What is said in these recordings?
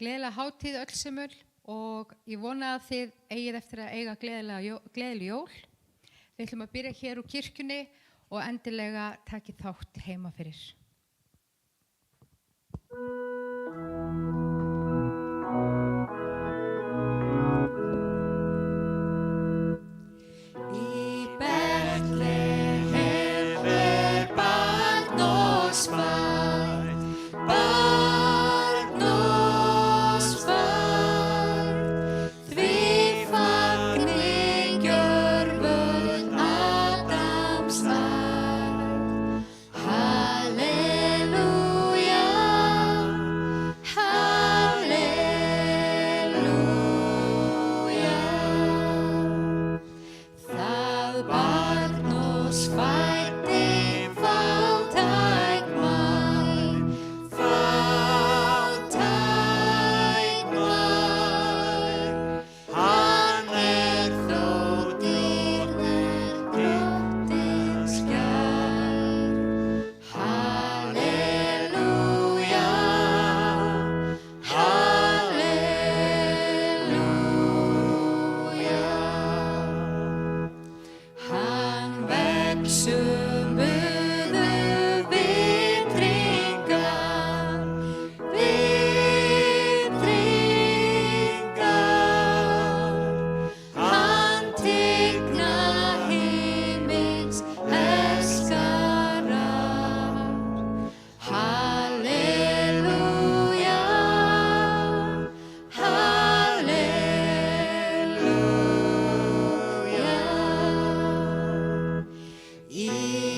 Gleðilega hátíð öll sömul og ég vona að þið eigið eftir að eiga gleðileg jól. Við ætlum að byrja hér úr kirkjunni og endilega takið þátt heima fyrir. Í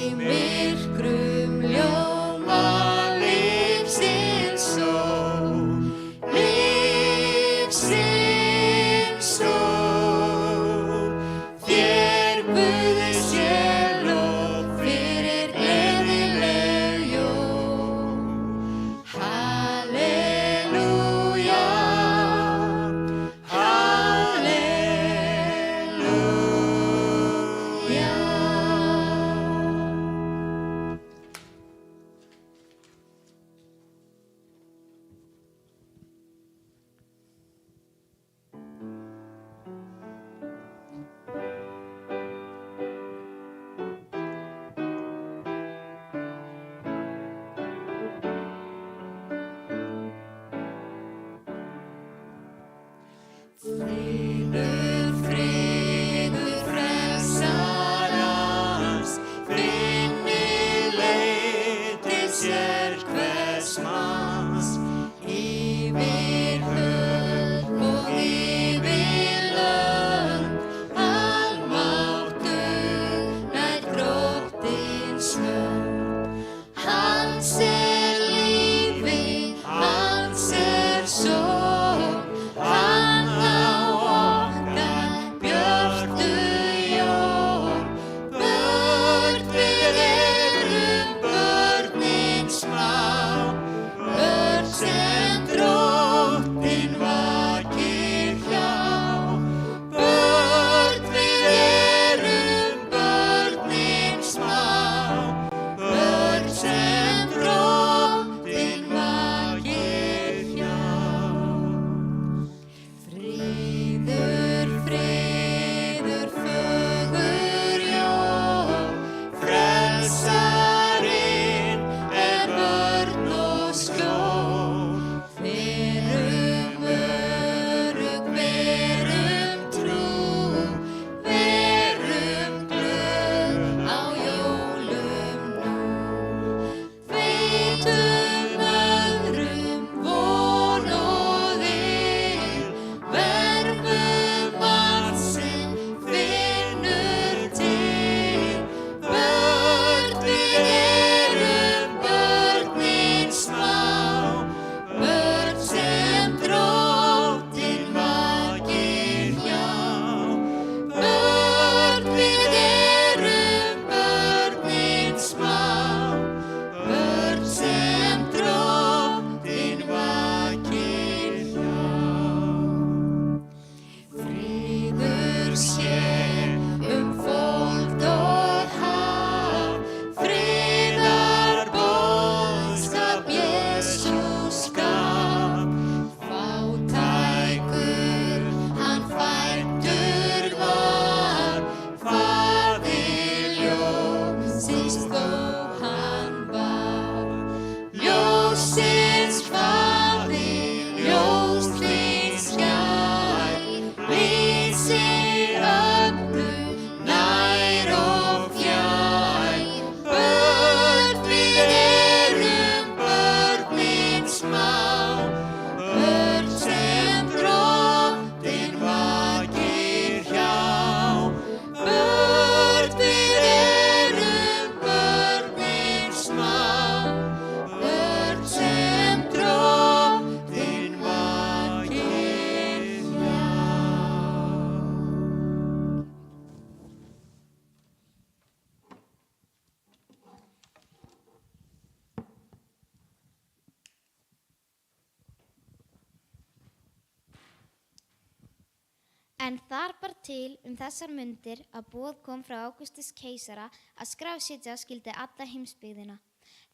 En þar bar til þessar mundir að boð kom frá Ágústus keisara að skrásetja skyldi alla heimsbyggðina.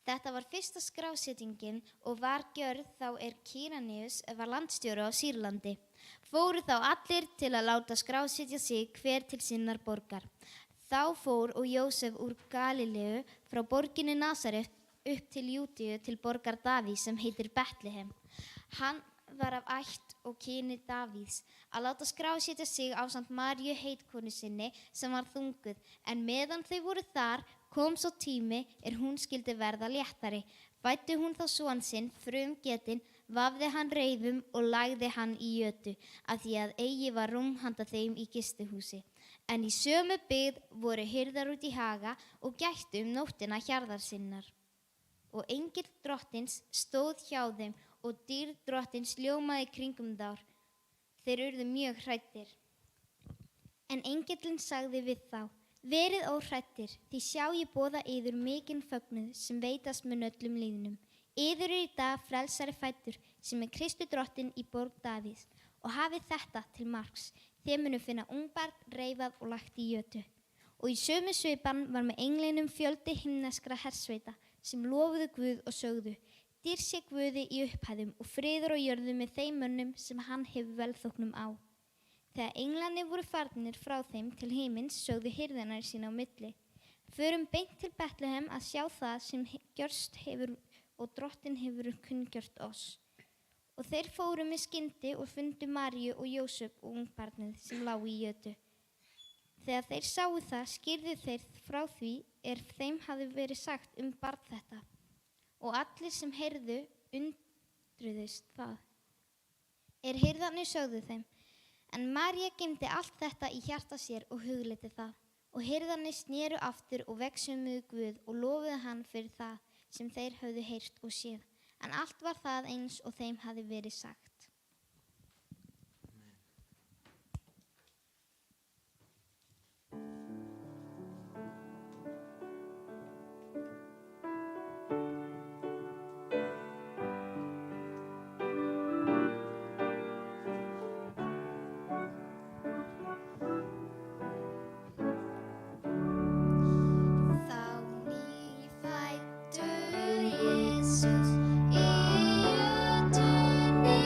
Þetta var fyrsta skrásetjingin og var gjörð þá Kýraníus var landstjóri á Sýrlandi. Fóru þá allir til að láta skrásetja sig hver til sinnar borgar. Þá fór og Jósef úr Galileu frá borginni Nasaret upp til Júdíu til borgar Davíðs sem heitir Betlehem. Hann var af ætt og kyni Davíðs að láta skrásetja sig ásamt Maríu heitkonu sinni sem var þunguð, en meðan þau voru þar kom svo tími hún skyldi verða léttari. Fæddi hún þá son sinn, frumgetinn, vafði hann reifum og lagði hann í jötu, af því að eigi var rúm handa þeim í gistihúsi. En í sömu byggð voru hirðar út í haga og gættu nóttina hjarðar sinnar. Og engill drottins stóð hjá þeim og dýrð drottins ljómaði kringum þá. Þeir urðu mjög hræddir. En engillinn sagði við þá: Verið óhræddir, því sjá ég boða yður mikinn fögnuð sem veitast mun öllum lýðnum. Yður í dag frelsari fæddur sem Kristi drottinn í borg Davíðs. Og hafið þetta til marks: þið munu finna ungbarn reifað og lagt í jötu. Og í sömu svipan var með englinum fjöldi himneskra hersveita sem lofuðu Guð og sögðu: Dýr sé Guði í upphæðum og friður á jörðu með þeim mönnum sem hann hefur velþóknun á. Þegar englarnir voru farnir frá þeim til himins sögðu hirðarnir sín á milli: Förum beint til Betlehem að sjá það sem gjörst hefur og drottinn hefur kunngjört oss. Og þeir fóru með skyndi og fundu Maríu og Jósef og ungbarnið sem lá í jötu. Þegar þeir sáu það skýrðu þeir frá því þeim hafði verið sagt barn þetta. Og allir sem heyrðu undruðust það. Hirðarnir sögðu þeim: En María geymdi allt þetta í hjarta sér og hugleiddi það. Og hirðarnir snéru aftur og vegsumuðu Guð og lofuðu hann fyrir það sem þeir höfðu heyrt og séð. En allt var það eins og þeim hafði verið sagt. Jesus, í jötunni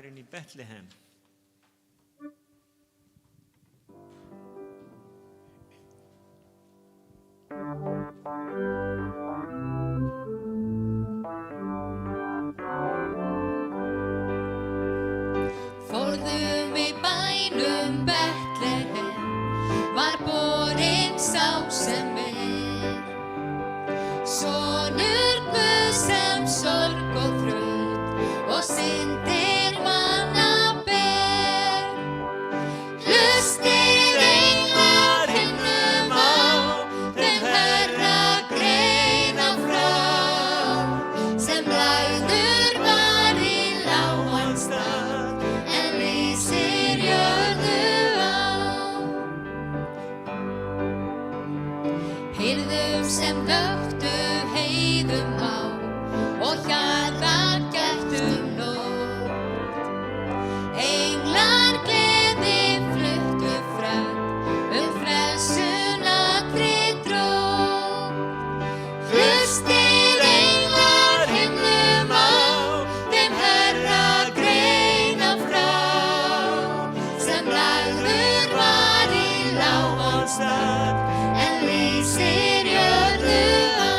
farin í Betlehem. Forðum í bænum Betlehem var borinn sá sem sonur Guðs sem sorg og þraut og syndir manna ber. Hlustið englar himnum á, þeim Herra greina frá, sem lagður var í lágan stað, en lýsir jörðu á. Heyrðum sem vöktu heiðum á, og hjarta gættum nótt. Englar gleði fluttu fram, frelsun allri drótt. Hlustið englar himnum á, þeim Herra greina frá, sem lagður var í lágan stað, en lýsir jörðu á.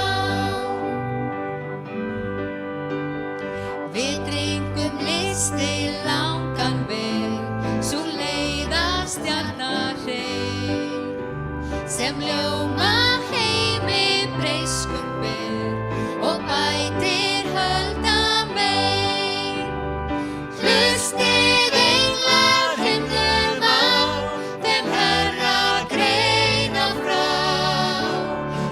Við drengum listi langan veg, sú leiðarstjarna hrein, sem ljóma heimi breyskum ber, og bætir hölda meir. Hlustið englar himnum á, þeim Herra greina frá,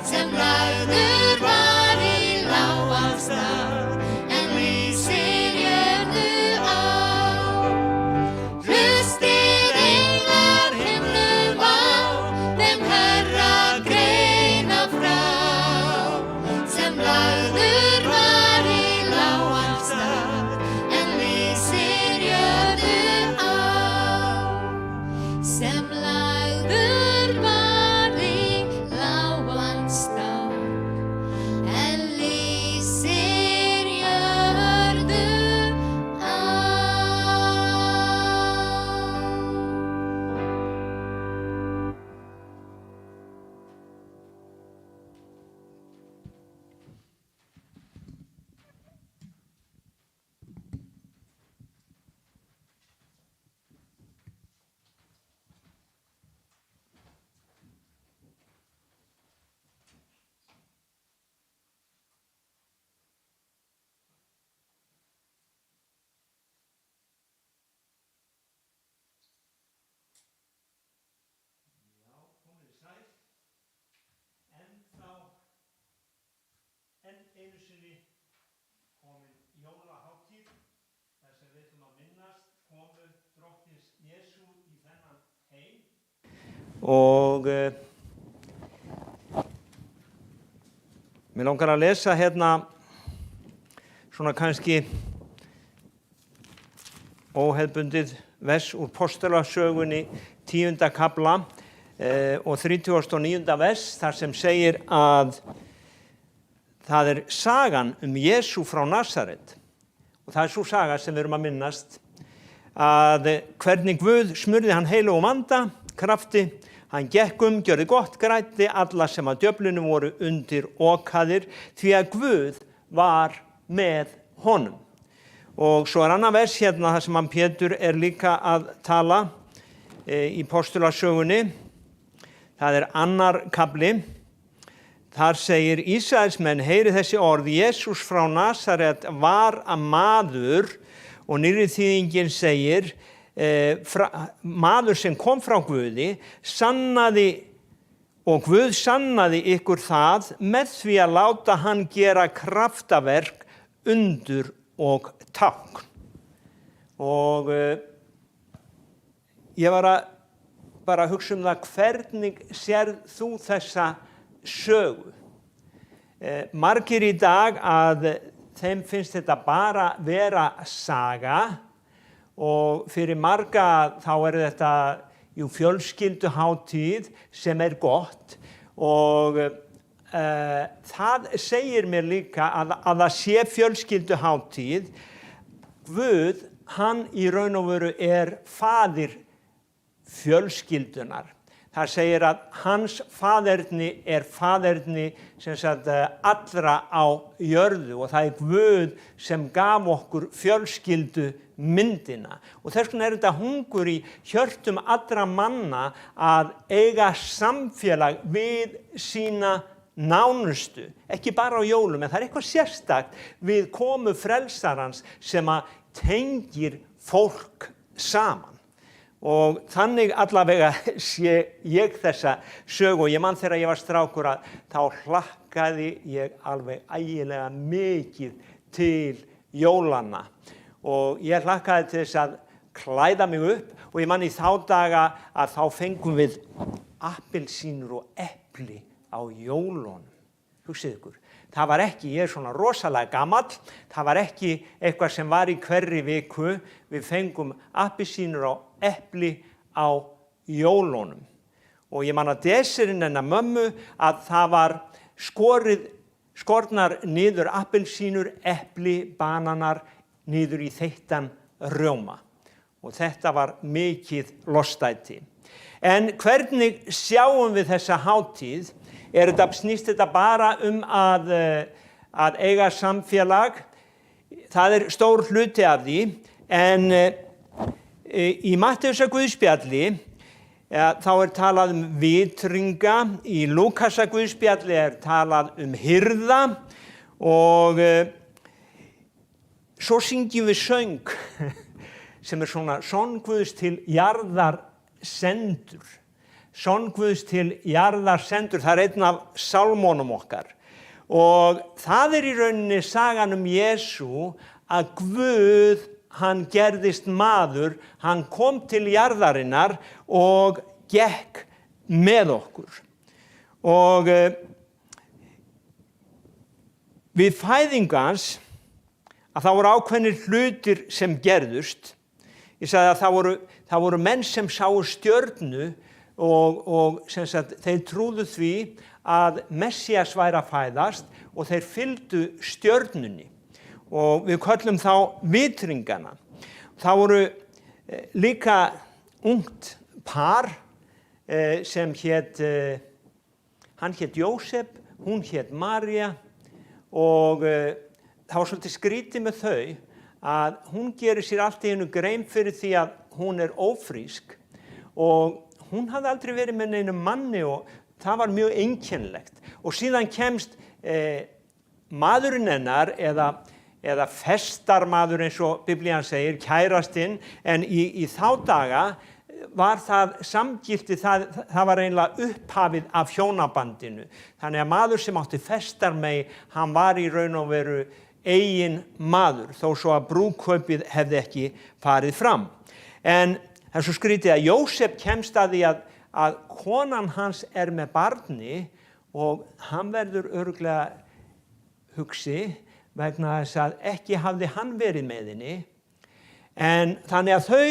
sem lagður var í lágan stað, en lýsir jörðu á. Hlustið englar himnum á, þeim Herra greina frá, sem lagður var í lágan stað, en lýsir jörðu á. Sem lagður var í lágan stað, en lýsir jörðu á. Enn einu sinni komin jólahátíð, þar sem við ætlum að minnast komu drottins Jesú í þennan heim. Og mér langar að lesa hérna svona kannski óhefðbundið vers úr Postulasögunni 10. kafla og 39. vers, þar sem segir að það er sagan Jesú frá Nasaret, og það er sú saga sem við erum að minnast, að hvernig Guð smurði hann heilugum anda, krafti, hann gekk gjörði gott, græddi alla sem að djöflinu voru undir okaðir, því að Guð var með honum. Og svo er annað vers hérna þar sem hann Pétur er líka að tala í Postulasögunni. Það er 2. kafli. Þar segir Ísraelsmenn, heyri þessi orð, Jesús frá Nasaret var að maður, og nýrri þýðingin segir, maður sem kom frá Guði, sannaði, og Guð sannaði ykkur það með því að láta hann gera kraftaverk, undur og tákn. Og ég var að bara hugsa það, hvernig sérð þú þessa sögu? Margir í dag að þeim finnst þetta bara vera saga, og fyrir marga þá er þetta fjölskylduhátíð sem er gott, og það segir mér líka að það sé fjölskylduhátíð. Guð hann í raun og veru faðir fjölskyldunar. Það segir að hans faðerni faðerni sem sagt allra á jörðu og það Guð sem gaf okkur fjölskyldu myndina. Og þess vegna þetta hungur í hjörtum allra manna að eiga samfélag við sína nánustu, ekki bara á jólum, en það eitthvað sérstakt við komu frelsarans sem að tengir fólk saman. Og þannig allavega sé ég þessa sögu og ég man þegar ég var strákur að þá hlakkaði ég alveg ægilega mikið til jólanna og ég hlakkaði til þess að klæða mig upp og ég man í þá daga að þá fengum við appelsínur og epli á jólunum. Hugsið ykkur. Það var ekki, ég svona rosalega gamall, það var ekki eitthvað sem var í hverri viku, við fengum appelsínur og epli á jólunum. Og ég man að desirinn hennar mömmu að það var skornar niður appelsínur, epli, bananar niður í þeittan rjóma. Og þetta var mikið lostæti. En hvernig sjáum við þessa hátíð? Snýst þetta bara að eiga samfélag? Það stór hluti af því, en í Mattheusar Guðspjalli þá talað vitringa, í Lúkasar Guðspjalli talað hirða og svo syngjum við söng sem svona son Guðs til jarðar sendur. Son Guðs til jarðar sendur, það einn af sálmónum okkar. Og það í rauninni sagan Jesú að Guð, hann gerðist maður, hann kom til jarðarinnar og gekk með okkur. Og við fæðingans að það voru ákveðnir hlutir sem gerðust. Ég sagði að það voru menn sem sáu stjörnu og sem sagt, þeir trúðu því að Messías væri að fæðast og þeir fylgdu stjörnunni og við köllum þá vitringana. Það voru líka ungt par sem hann hét Jósef, hún hét María og það var svolítið skrítið með þau að hún gerir sér allt í einu grein fyrir því að hún ófrísk og hún hafði aldrei verið með neinum manni og það var mjög einkennilegt. Og síðan kemst maðurinn hennar eða festarmaður eins og Biblían segir, kærastinn, en í þá daga var það samgilti, það var eiginlega upphafið af hjónabandinu. Þannig að maður sem átti festarmey, hann var í raun og veru eigin maður, þó svo að brúðkaupið hefði ekki farið fram. En það svo skrítið að Jósef kemst að því að konan hans með barni og hann verður örugglega hugsi vegna þess að ekki hafði hann verið með henni. En þannig að þau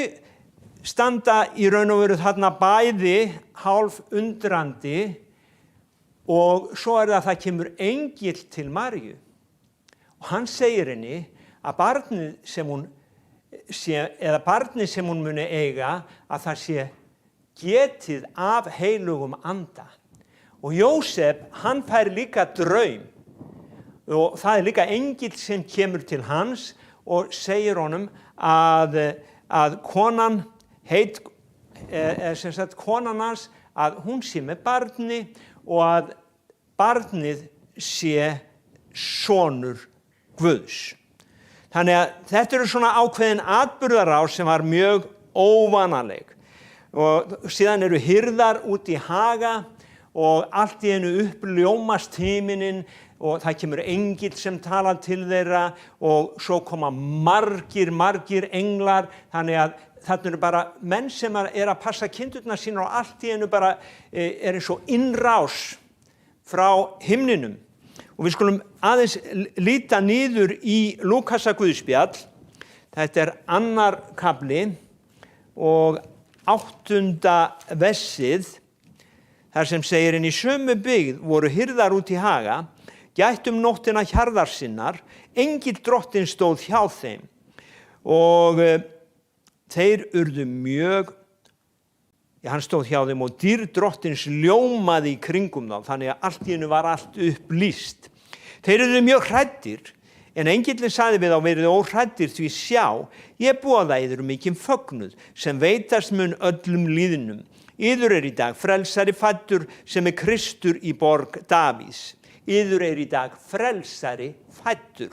standa í raun og veru þarna bæði hálf undrandi og svo það kemur engill til Maríu. Og hann segir henni að barnið sem hún muni eiga að það sé getið af heilugum anda. Og Jósef, hann fær líka draum og það líka engill sem kemur til hans og segir honum að konan konan hans að hún sé með barni og að barnið sé sonur Guðs. Þannig að þetta svona ákveðin atburðarás sem var mjög óvanaleg. Og síðan hirðar út í haga og allt í einu uppljómast himinninn og það kemur engill sem talar til þeirra og svo koma margir englar. Þannig að þarna bara menn sem að passa kindurnar sínar og allt í einu bara eins og innrás frá himninum. Og við skulum aðeins líta niður í Lúkasar Guðspjall. Þetta 2. kafli og 8. versið. Þar sem segir, en í sömu byggð voru hirðar út í haga, gætt nóttina hjarðar sinnar, engill drottinn stóð hjá þeim. og þeir urðu mjög, hann stóð hjá þeim og dýrð drottins ljómaði í kringum þá, þannig að allt í einu var allt upplýst. Þeir urðu mjög hræddir, en engillinn sagði við þá verið óhræddir því sjá, ég boða yður mikinn fögnuð sem veitast mun öllum lýðnum. Yður í dag frelsari fæddur sem Kristur í borg Davíðs. Yður í dag frelsari fæddur.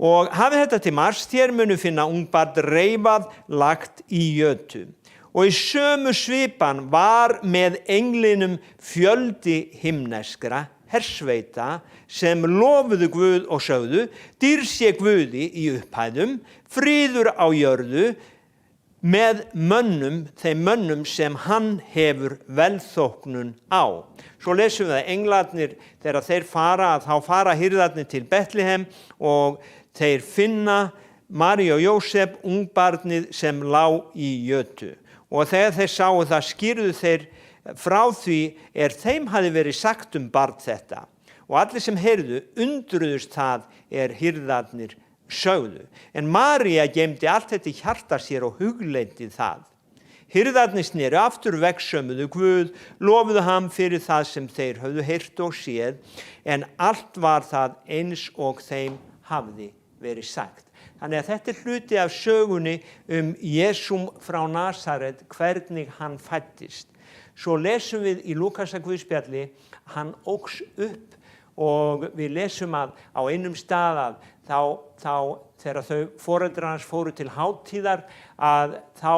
Og hafið þetta til margs, þér munu finna ungbarn reifað lagt í jötu. Og í sömu svipan var með englinum fjöldi himneskra hersveita sem lofuðu Guð og sögðu, dýr sé Guði í upphæðum, fríður á jörðu með mönnum, þeim mönnum sem hann hefur velþóknun á. Svo lesum við að englarnir, þegar þeir fara, þá fara hirðarnir til Betlehem og þeir finna Maríu og Jósef, ungbarnið sem lá í jötu. Og þegar þeir sáu það skýrðu þeir frá því þeim hafði verið sagt barn þetta. Og allir sem heyrðu undruðust það hirðarnir sögðu. En María geymdi allt þetta í hjarta sér og hugleiddi það. Hirðarnir sneru aftur vegsömuðu Guð, lofuðu hann fyrir það sem þeir höfðu heyrt og séð, en allt var það eins og þeim hafði verið sagt. Þannig að þetta hluti af sögunni Jesúm frá Nasaret, hvernig hann fæddist. Svo lesum við í Lúkasar guðspjalli, hann óx upp og við lesum að á einum stað að þá þegar þau foreldrar hans fóru til hátíðar að þá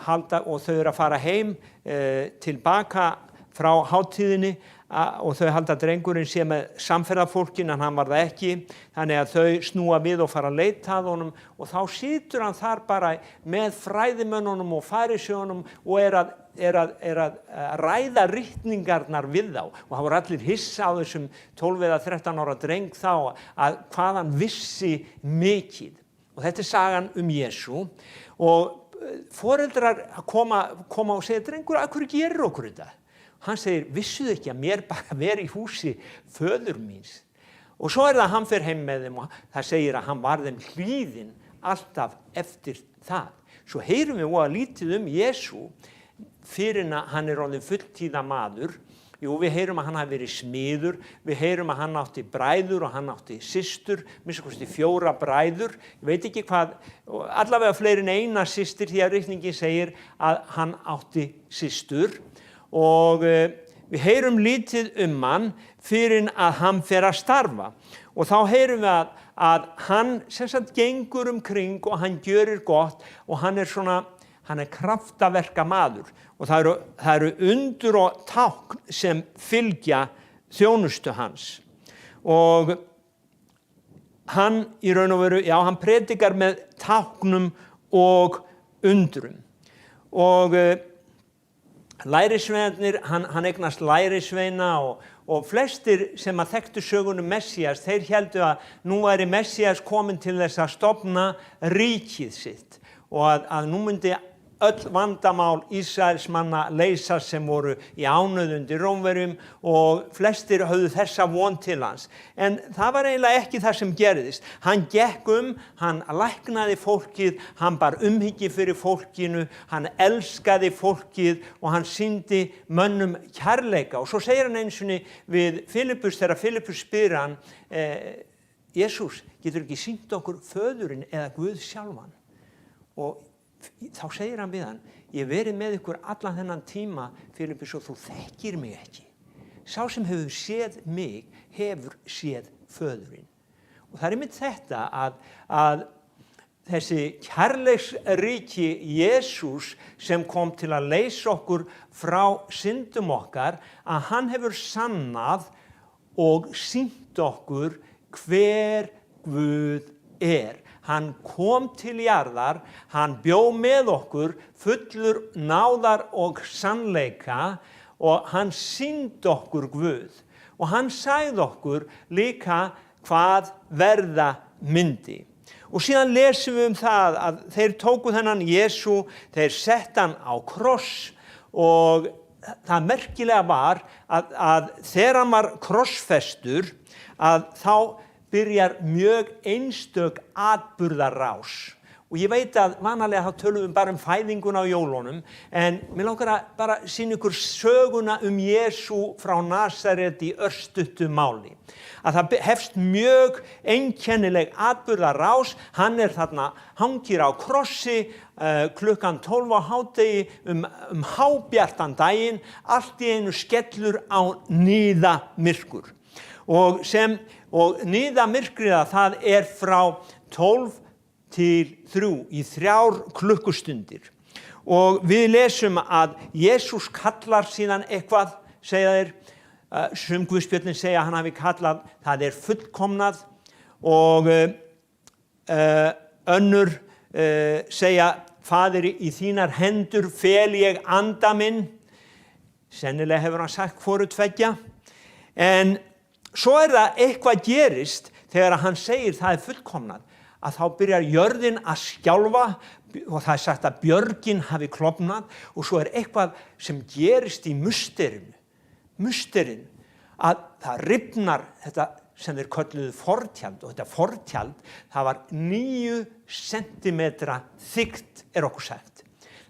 halda og þau eru að fara heim tilbaka frá hátíðinni og þau halda að drengurinn sé með samferðafólkin en hann var það ekki, þannig að þau snúa við og fara að leita að honum og þá situr hann þar bara með fræðimönnunum og farisjónum og er að ræða ritningarnar við þá og það voru allir hissa á þessum 12 eða 13 ára dreng þá að hvað hann vissi mikið. Og þetta er sagan Jesú og foreldrar koma og segja, drengur, af hverju gerir okkur þetta? Hann segir, vissuðu ekki að mér bara vera í húsi föður míns? Og svo það að hann fer heim með þeim og það segir að hann var þeim hlýðinn alltaf eftir það. Svo heyrum við og lítið Jesú fyrir að hann orðinn fulltíða maður. Jú, við heyrum að hann hafi verið smiður, við heyrum að hann átti bræður og hann átti systur, minnst 4 bræður, ég veit ekki hvað, allavega fleiri en eina systir því að ritningin segir að hann átti systur. Og við heyrum lítið hann fyrir að hann fer að starfa og þá heyrum við að hann sem sagt gengur kring og hann gjörir gott og hann er kraftaverka maður og það eru undur og tákn sem fylgja þjónustu hans og hann í raun og veru, já hann predikar með táknum og undrum og lærisveinarnir, hann eignast lærisveina og flestir sem að þekktu sögunum Messías, þeir héldu að nú væri Messías kominn til þess að stofna ríkið sitt og að nú myndi öll vandamál Ísraelsmanna leysa sem voru í ánauð undir Rómverjum og flestir höfðu þessa von til hans. En það var eiginlega ekki það sem gerðist. Hann gekk hann læknaði fólkið, hann bar umhyggju fyrir fólkinu, hann elskaði fólkið og hann sýndi mönnum kærleika. Og svo segir hann einsunni við Filippus þegar Filippus spyr hann, Jesús, getur ekki sýnt okkur föðurinn eða Guð sjálfan? Og þá segir hann við hann, ég hef verið með ykkur allan þennan tíma, Filippus, og þú þekkir mig ekki. Sá sem hefur séð mig, hefur séð föðurinn. Og það einmitt þetta að þessi kærleiksríki Jesús sem kom til að leysa okkur frá syndum okkar, að hann hefur sannað og sýnt okkur hver Guð er. Hann kom til jarðar, hann bjó með okkur fullur náðar og sannleika og hann sýndi okkur Guð. Og hann sagði okkur líka hvað verða myndi. Og síðan lesum við það að þeir tóku þennan Jesú, þeir sett hann á kross og það merkilega var að þegar hann var krossfestur að þá byrjar mjög einstök atburðarás. Og ég veit að vanalega þá tölum við bara fæðinguna á jólunum, en mér langar að bara sýna ykkur söguna Jesú frá Nasaret í örstuttu máli. Að það hefst mjög einkennileg atburðarás, hann þarna, hangir á krossi klukkan 12 á hádegi hábjartan daginn, allt í einu skellur á niðamyrkur. Og niðamyrkrið það frá 12 til 3 í 3 klukkustundir. Og við lesum að Jesús kallar síðan eitthvað, segja þeir, sum guðspjöllin segja að hann hafi kallað, það fullkomnað, og önnur segja, Faðir, í þínar hendur fel ég anda minn. Sennilega hefur hann sagt hvoru tveggja. En svo það eitthvað gerist þegar hann segir það fullkomnað, að þá byrjar jörðin að skjálfa og það sagt að björgin hafi klofnað, og svo eitthvað sem gerist í musterinu, að það rifnar þetta sem þeir kölluðu fortjald, og þetta fortjald, það var 9 sentimetra þykkt, okkur sagt.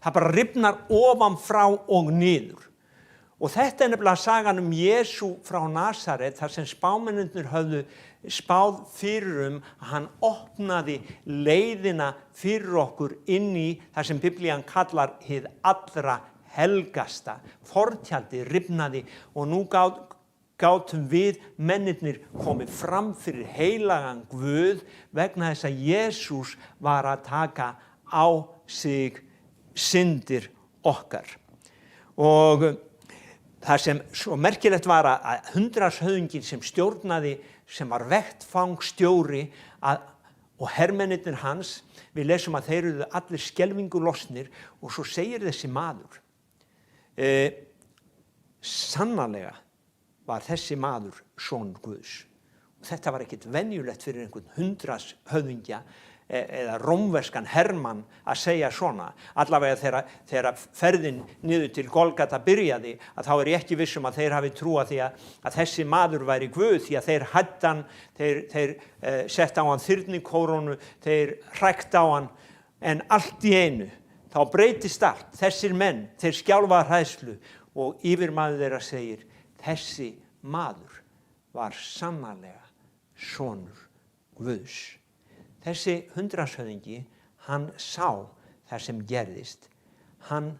Það bara rifnar ofan frá og niður. Og þetta nefnilega sagan Jesú frá Nasaret, þar sem spámennirnir höfðu spáð fyrir að hann opnaði leiðina fyrir okkur inn í það sem Biblían kallar hið allra helgasta. Fortjaldið rifnaði, og nú gátum við mennirnir komið fram fyrir heilagan Guð vegna þess að Jesús var að taka á sig syndir okkar. Og það sem svo merkilegt var að hundraðshöfðinginn sem stjórnaði, sem var vettvangsstjóri, og hermennirnir hans, við lesum að þeir eru allir skelfingu lostnir, og svo segir þessi maður, sannarlega var þessi maður sonur Guðs. Og þetta var ekkert venjulegt fyrir einhvern hundraðshöfðingja eða rómverskan hermann að segja svona. Allavega þegar ferðin niður til Golgata byrjaði, að þá ég ekki viss að þeir hafi trúað því að þessi maður væri Guð, því að þeir hættu hann, þeir sett á hann þyrnikórónu, þeir hrækt á hann, en allt í einu, þá breytist allt. Þessir menn, þeir skjálfa hræðslu, og yfirmaður þeirra segir, þessi maður var sannarlega sonur Guðs. Þessi hundraðshöfðingi, hann sá það sem gerðist. Hann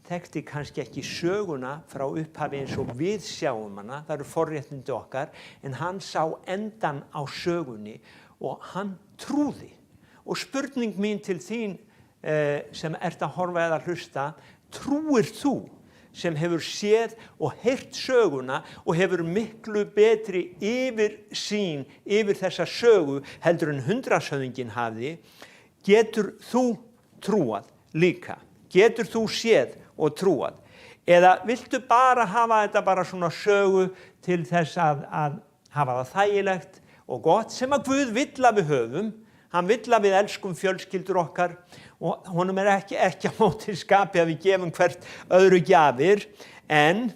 þekkti kannski ekki söguna frá upphafi eins og við sjáum hana, það eru forréttindi okkar, en hann sá endan á sögunni og hann trúði. Og spurning mín til þín sem ert að horfa eða hlusta, trúir þú sem hefur séð og heyrt söguna og hefur miklu betri yfirsýn yfir þessa sögu heldur en hundraðshöfðinginn hafði, getur þú trúað líka? Getur þú séð og trúað? Eða viltu bara hafa þetta bara svona sögu til þess að hafa það þægilegt og gott, sem að Guð vill að við höfum? Hann vill að við elskum fjölskyldur okkar, og honum ekki á móti skapi að við gefum hvert öðru gjafir, en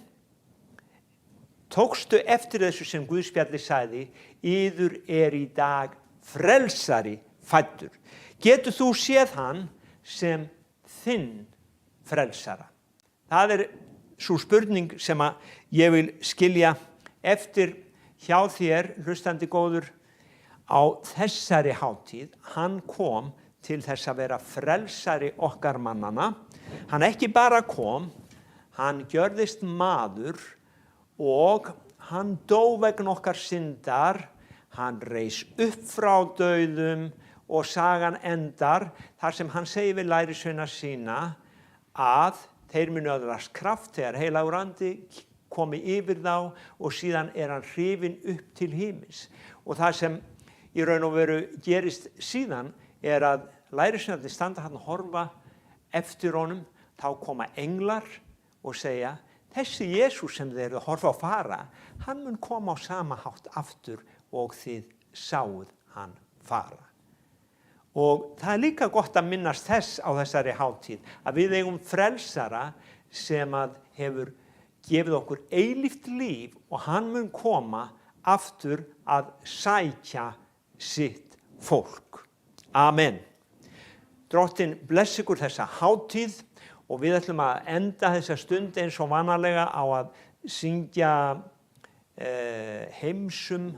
tókstu eftir þessu sem Guðspjalli sagði, yður í dag frelsari fæddur. Getur þú séð hann sem þinn frelsara? Það sú spurning sem að ég vil skilja eftir hjá þér, hlustandi góður, á þessari hátíð. Hann kom til þess að vera frelsari okkar mannana. Hann ekki bara kom, hann gjörðist maður og hann dó vegna okkar syndar, hann reis upp frá dauðum og sagan endar þar sem hann segir við lærisveina sína að þeir munu öðlast kraft þegar heilagur andi komi yfir þá, og síðan hann hrifinn upp til himins. Og það sem í raun og veru gerist síðan að lærisveinarnir standa hann og horfa eftir honum, þá koma englar og segja, þessi Jesús sem þeir eru að horfa á fara, hann mun koma á sama hátt aftur og þið sáuð hann fara. Og það líka gott að minnast þess á þessari hátíð, að við eigum frelsara sem að hefur gefið okkur eilíft líf, og hann mun koma aftur að sækja sitt fólk. Amen. Drottinn bless ykkur þessa hátíð og við ætlum að enda þessa stund eins og vanalega á að syngja heimsum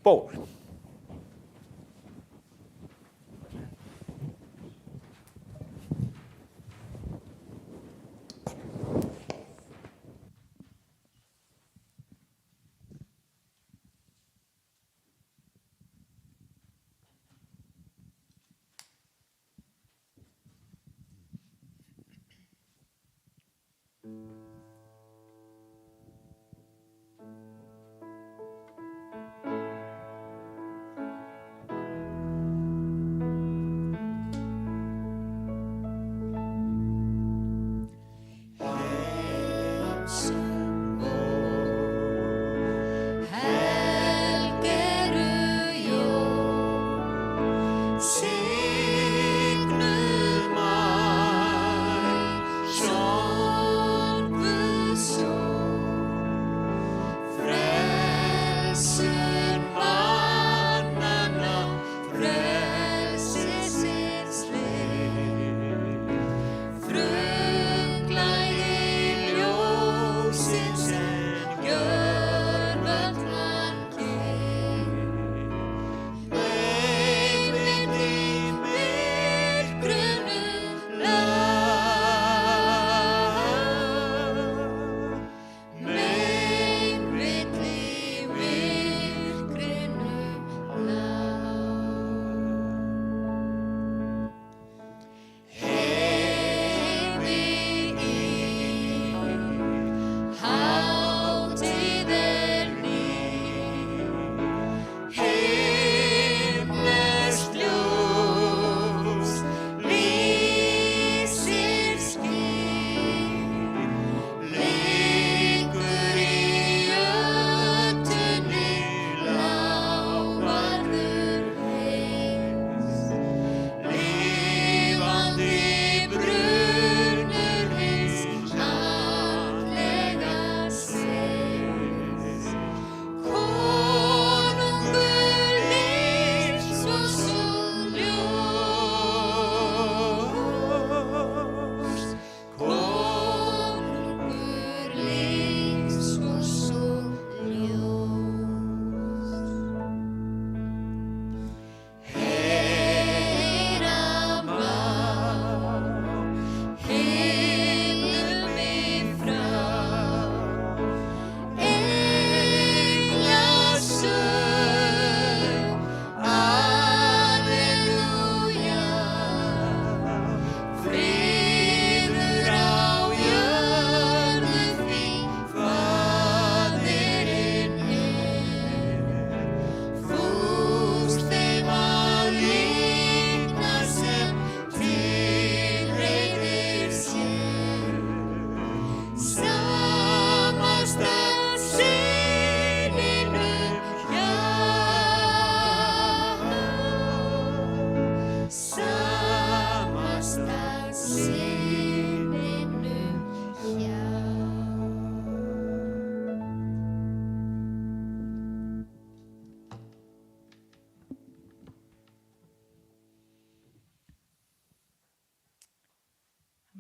ból.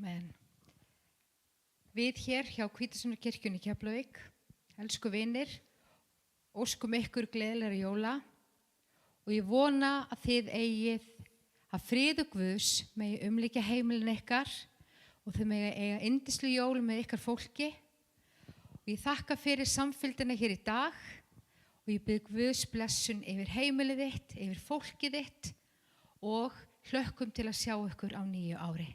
Amen. Við hér hjá Hvítasunnunar-kirkjunni í Keflavík, elsku vinir, óskum ykkur gleðilegra jóla og ég vona að þið eigið að friður Guðs megi umlykja heimilin ykkar og þið megi eiga yndisleg jól með ykkar fólki. Og ég þakka fyrir samfylgdina hér í dag og ég bið Guðs blessun yfir heimilið þitt, yfir fólkið þitt og hlökkum til að sjá ykkur á nýju ári.